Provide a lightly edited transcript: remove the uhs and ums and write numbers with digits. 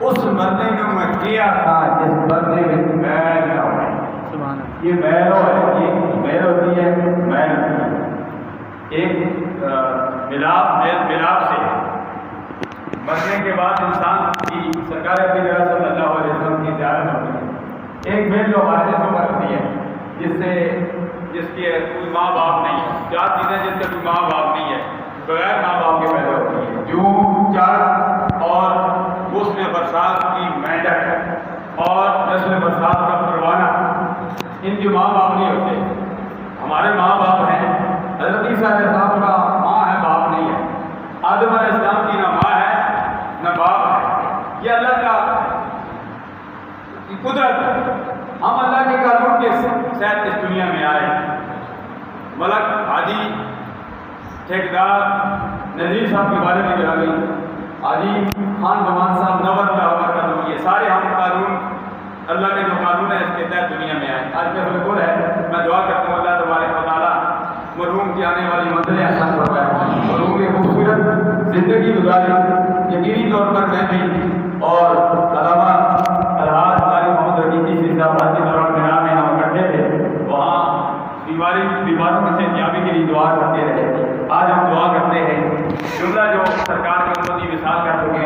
اس مرنے میں میں کیا تھا جس مرنے میں میل نہ ہو. یہ میلو ہے، یہ میل ہوتی ہے، میل ایک ملاپ سے مرنے کے بعد انسان کی سرکار صلی اللہ علیہ وسلم کی زیارت ہوتی ہے. ایک میل جو ہمارے جسم پر ہوتی ہے، جس کے کوئی ماں باپ نہیں ہے. چار چیزیں جس کے کوئی ماں باپ نہیں ہے، بغیر ماں باپ کے پیدا ہوتی ہے. جو چار اور اس میں برسات کی مینڈک اور نسل برسات کا پروانہ، ان کے ماں باپ نہیں ہوتے. ہمارے ماں باپ ہیں. حضرت عیسیٰ علیہ السلام کا ماں ہے، باپ نہیں ہے. آدم علیہ السلام کی نہ ماں ہے نہ باپ ہے. یہ اللہ کا قدرت ہے. ہم اللہ کے قانون کے تحت اس دنیا میں آئے. ملک حاجی ٹھیکیدار نذیر صاحب کے بارے میں گرامی، حاجی خان زمان صاحب، نور اللہ، یہ سارے ہم قانون، اللہ کے جو قانون ہے اس کے تحت دنیا میں آئے. آج میں بالکل ہے، میں دعا کرتا ہوں اللہ تبارک و تعالیٰ مرحوم کی آنے والی منزلیں آسان فرمائے، مرحوم کی خوبصورت زندگی گزاری. یقینی طور پر میں بھی اور علامہ الحاج قاری محمد رفیقی سے صاحب کے دوران میرا میں ہم اکٹھے تھے، وہاں بیماروں میں سے نیابی کے لیے دعا کرتے رہے. آج ہم دعا کرتے ہیں جملہ جو سرکار کے امتی مثال کر چکے